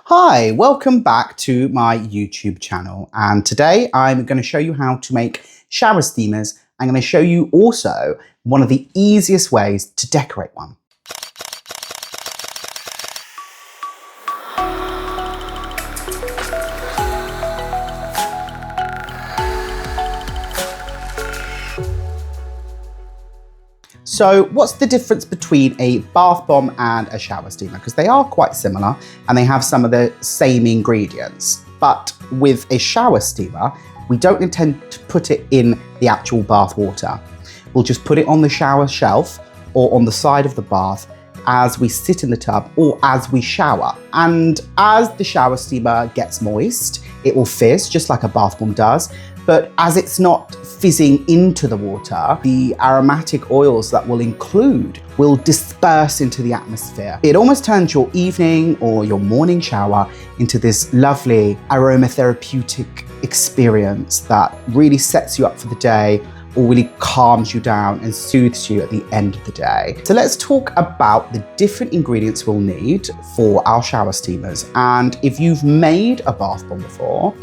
Hi, welcome back to my YouTube channel, and today I'm going to show you how to make shower steamers. I'm going to show you also one of the easiest ways to decorate one. So what's the difference between a bath bomb and a shower steamer? Because they are quite similar and they have some of the same ingredients. But with a shower steamer, we don't intend to put it in the actual bath water. We'll just put it on the shower shelf or on the side of the bath as we sit in the tub or as we shower. And as the shower steamer gets moist, it will fizz just like a bath bomb does. But as it's not fizzing into the water, the aromatic oils that we'll include will disperse into the atmosphere. It almost turns your evening or your morning shower into this lovely aromatherapeutic experience that really sets you up for the day or really calms you down and soothes you at the end of the day. So let's talk about the different ingredients we'll need for our shower steamers. And if you've made a bath bomb before,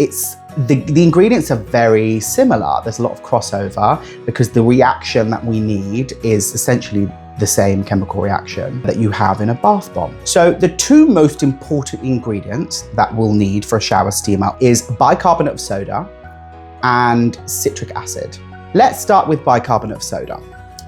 the ingredients are very similar. There's a lot of crossover because the reaction that we need is essentially the same chemical reaction that you have in a bath bomb. So the two most important ingredients that we'll need for a shower steamer is bicarbonate of soda and citric acid. Let's start with bicarbonate of soda.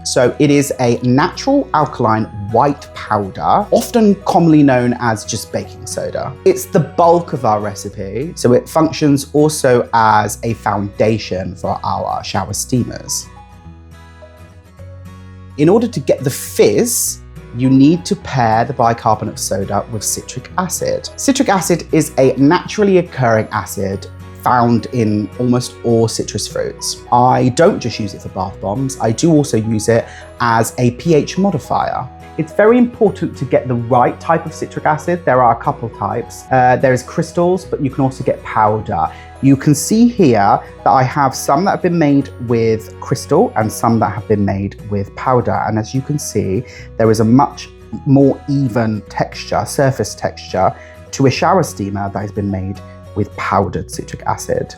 So it is a natural alkaline white powder, often commonly known as just baking soda. It's the bulk of our recipe, so it functions also as a foundation for our shower steamers. In order to get the fizz, you need to pair the bicarbonate of soda with citric acid. Citric acid is a naturally occurring acid found in almost all citrus fruits. I don't just use it for bath bombs, I do also use it as a pH modifier. It's very important to get the right type of citric acid. There are a couple types. There is crystals, but you can also get powder. You can see here that I have some that have been made with crystal and some that have been made with powder. And as you can see, there is a much more even texture, surface texture to a shower steamer that has been made with powdered citric acid.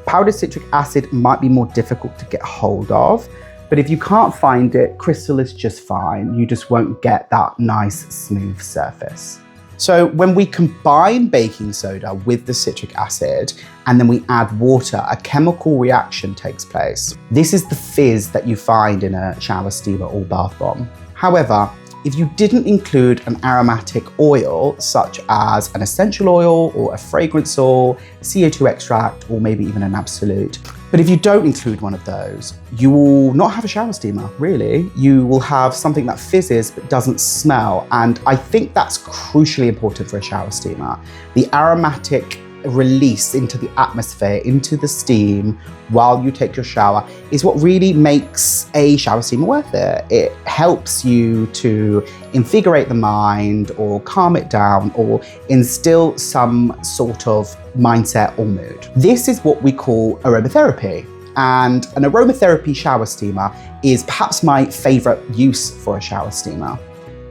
Powdered citric acid might be more difficult to get hold of, but if you can't find it, crystal is just fine. You just won't get that nice smooth surface. So when we combine baking soda with the citric acid and then we add water, a chemical reaction takes place. This is the fizz that you find in a shower steamer or bath bomb. However, if you didn't include an aromatic oil, such as an essential oil or a fragrance oil, CO2 extract, or maybe even an absolute, but if you don't include one of those, you will not have a shower steamer, really. You will have something that fizzes but doesn't smell. And I think that's crucially important for a shower steamer. The aromatic release into the atmosphere, into the steam while you take your shower is what really makes a shower steamer worth it. It helps you to invigorate the mind or calm it down or instill some sort of mindset or mood. This is what we call aromatherapy. And an aromatherapy shower steamer is perhaps my favorite use for a shower steamer.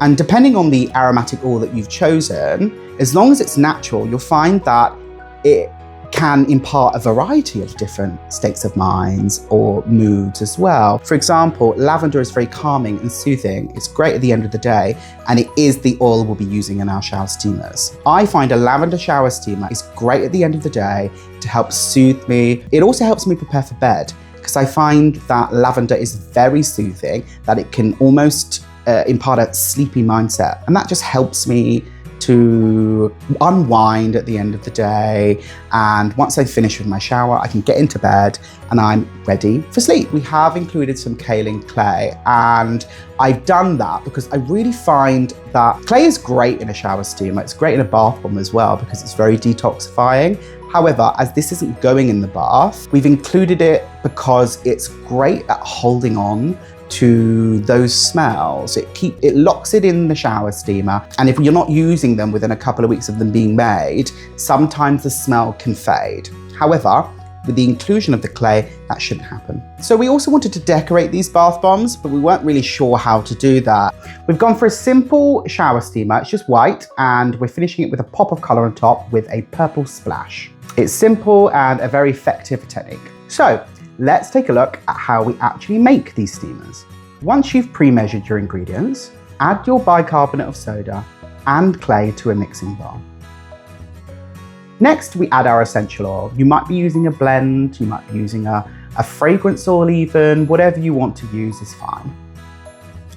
And depending on the aromatic oil that you've chosen, as long as it's natural, you'll find that it can impart a variety of different states of minds or moods as well. For example, lavender is very calming and soothing. It's great at the end of the day, and it is the oil we'll be using in our shower steamers. I find a lavender shower steamer is great at the end of the day to help soothe me. It also helps me prepare for bed because I find that lavender is very soothing, that it can almost impart a sleepy mindset, and that just helps me to unwind at the end of the day. And once I finish with my shower, I can get into bed and I'm ready for sleep. We have included some Kaolin Clay, and I've done that because I really find that clay is great in a shower steamer. It's great in a bath bomb as well because it's very detoxifying. However, as this isn't going in the bath, we've included it because it's great at holding on to those smells. It locks it in the shower steamer, and if you're not using them within a couple of weeks of them being made, sometimes the smell can fade. However, with the inclusion of the clay, that shouldn't happen. So we also wanted to decorate these bath bombs, but we weren't really sure how to do that. We've gone for a simple shower steamer. It's just white, and we're finishing it with a pop of color on top with a purple splash. It's simple and a very effective technique. So let's take a look at how we actually make these steamers. Once you've pre-measured your ingredients, add your bicarbonate of soda and clay to a mixing bowl. Next, we add our essential oil. You might be using a blend, you might be using a fragrance oil even, whatever you want to use is fine.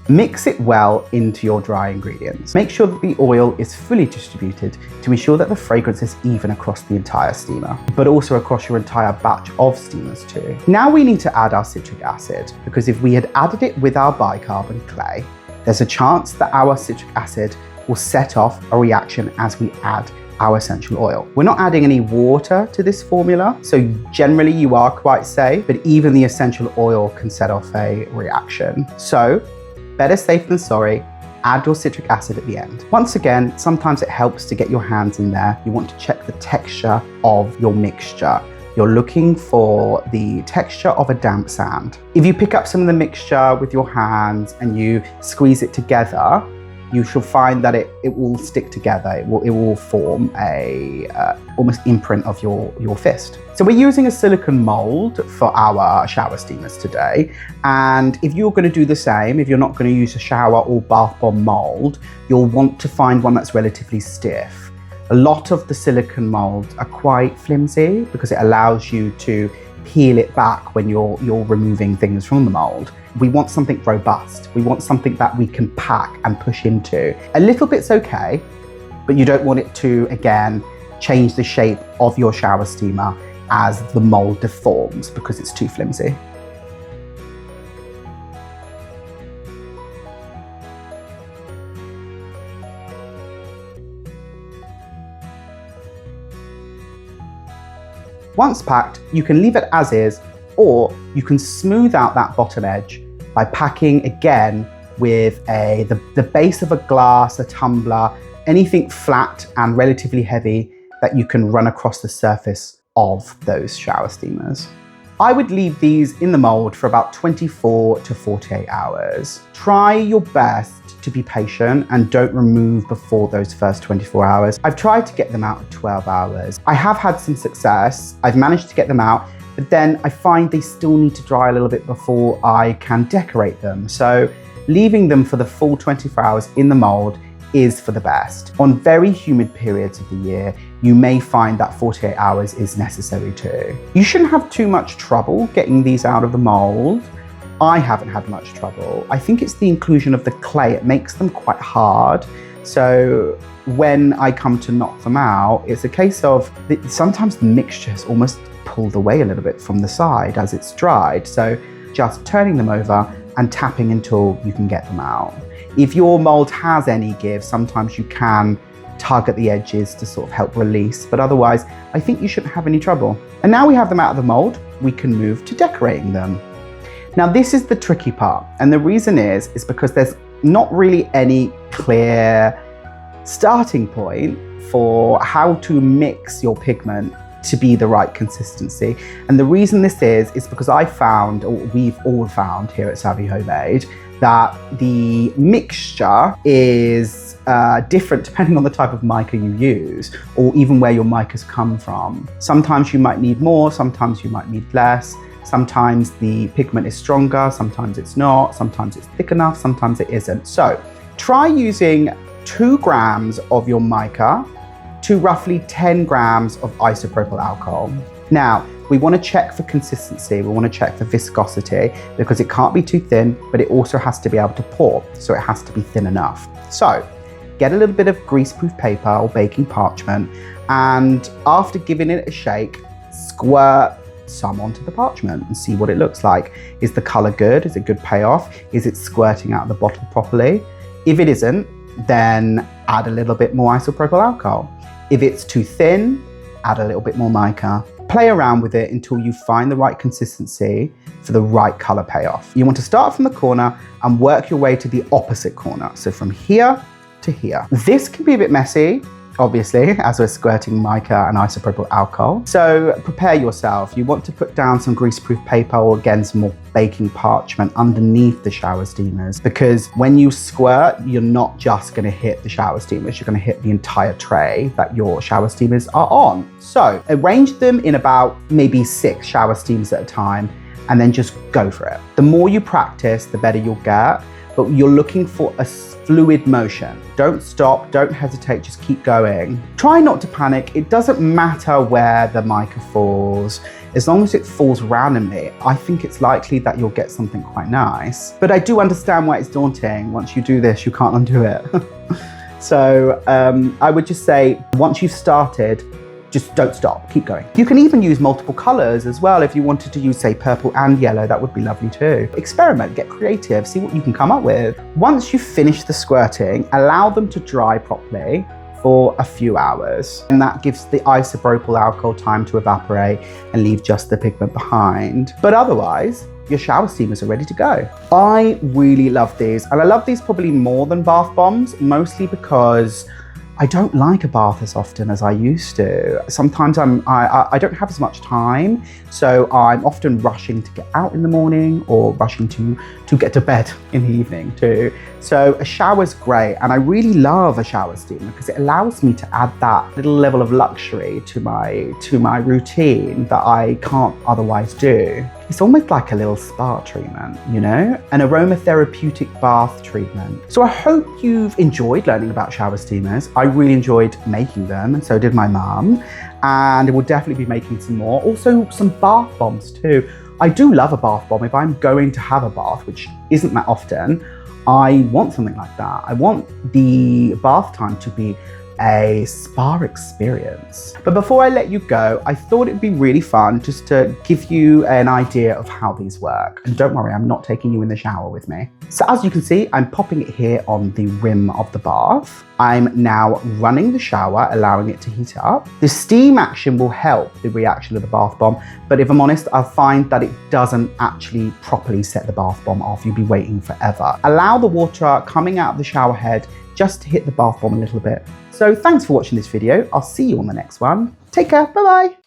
Mix it well into your dry ingredients. Make sure that the oil is fully distributed to ensure that the fragrance is even across the entire steamer, but also across your entire batch of steamers too. Now we need to add our citric acid, because if we had added it with our bicarb clay, there's a chance that our citric acid will set off a reaction as we add our essential oil. We're not adding any water to this formula, so generally you are quite safe, but even the essential oil can set off a reaction. So, better safe than sorry, add your citric acid at the end. Once again, sometimes it helps to get your hands in there. You want to check the texture of your mixture. You're looking for the texture of a damp sand. If you pick up some of the mixture with your hands and you squeeze it together, you shall find that it will stick together. It will form a almost imprint of your fist. So we're using a silicone mold for our shower steamers today. And if you're going to do the same, if you're not going to use a shower or bath bomb mold, you'll want to find one that's relatively stiff. A lot of the silicone molds are quite flimsy because it allows you to peel it back when you're removing things from the mold. We want something robust. We want something that we can pack and push into. A little bit's okay, but you don't want it to, again, change the shape of your shower steamer as the mold deforms because it's too flimsy. Once packed, you can leave it as is, or you can smooth out that bottom edge by packing again with the base of a glass, a tumbler, anything flat and relatively heavy that you can run across the surface of those shower steamers. I would leave these in the mold for about 24 to 48 hours. Try your best to be patient and don't remove before those first 24 hours. I've tried to get them out in 12 hours. I have had some success. I've managed to get them out, but then I find they still need to dry a little bit before I can decorate them. So leaving them for the full 24 hours in the mold is for the best. On very humid periods of the year, you may find that 48 hours is necessary too. You shouldn't have too much trouble getting these out of the mold. I haven't had much trouble. I think it's the inclusion of the clay. It makes them quite hard. So when I come to knock them out, it's a case of sometimes the mixture is almost pulled away a little bit from the side as it's dried. So just turning them over and tapping until you can get them out. If your mold has any give, sometimes you can tug at the edges to sort of help release, but otherwise I think you shouldn't have any trouble. And now we have them out of the mold, we can move to decorating them. Now this is the tricky part, and the reason is because there's not really any clear starting point for how to mix your pigment to be the right consistency. And the reason this is because I found, or we've all found here at Savvy Homemade, that the mixture is different depending on the type of mica you use, or even where your micas come from. Sometimes you might need more, sometimes you might need less. Sometimes the pigment is stronger, sometimes it's not, sometimes it's thick enough, sometimes it isn't. So try using 2 grams of your mica to roughly 10 grams of isopropyl alcohol. Now, we want to check for consistency, we want to check for viscosity, because it can't be too thin, but it also has to be able to pour, so it has to be thin enough. So get a little bit of greaseproof paper or baking parchment, and after giving it a shake, squirt some onto the parchment and see what it looks like. Is the color good? Is it good payoff? Is it squirting out of the bottle properly? If it isn't, then add a little bit more isopropyl alcohol. If it's too thin, add a little bit more mica. Play around with it until you find the right consistency for the right color payoff. You want to start from the corner and work your way to the opposite corner. So from here to here. This can be a bit messy. obviously, as we're squirting mica and isopropyl alcohol. So prepare yourself. You want to put down some greaseproof paper or again some more baking parchment underneath the shower steamers, because when you squirt, you're not just going to hit the shower steamers, you're going to hit the entire tray that your shower steamers are on. So arrange them in about maybe 6 shower steamers at a time and then just go for it. The more you practice, the better you'll get, but you're looking for a fluid motion. Don't stop, don't hesitate, just keep going. Try not to panic. It doesn't matter where the mica falls. As long as it falls randomly, I think it's likely that you'll get something quite nice. But I do understand why it's daunting. Once you do this, you can't undo it. So I would just say, once you've started, just don't stop, keep going. You can even use multiple colors as well. If you wanted to use, say, purple and yellow, that would be lovely too. Experiment, get creative, see what you can come up with. Once you've finished the squirting, allow them to dry properly for a few hours. And that gives the isopropyl alcohol time to evaporate and leave just the pigment behind. But otherwise, your shower steamers are ready to go. I really love these, and I love these probably more than bath bombs, mostly because I don't like a bath as often as I used to. Sometimes I don't have as much time, so I'm often rushing to get out in the morning or rushing to get to bed in the evening too. So a shower's great, and I really love a shower steamer because it allows me to add that little level of luxury to my routine that I can't otherwise do. It's almost like a little spa treatment, you know? An aromatherapeutic bath treatment. So I hope you've enjoyed learning about shower steamers. I really enjoyed making them, and so did my mum. And we'll definitely be making some more. Also some bath bombs too. I do love a bath bomb. If I'm going to have a bath, which isn't that often, I want something like that. I want the bath time to be a spa experience. But before I let you go, I thought it'd be really fun just to give you an idea of how these work. And don't worry, I'm not taking you in the shower with me. So as you can see, I'm popping it here on the rim of the bath. I'm now running the shower, allowing it to heat up. The steam action will help the reaction of the bath bomb, but if I'm honest, I find that it doesn't actually properly set the bath bomb off. You'll be waiting forever. Allow the water coming out of the shower head just to hit the bath bomb a little bit. So thanks for watching this video. I'll see you on the next one. Take care, bye-bye.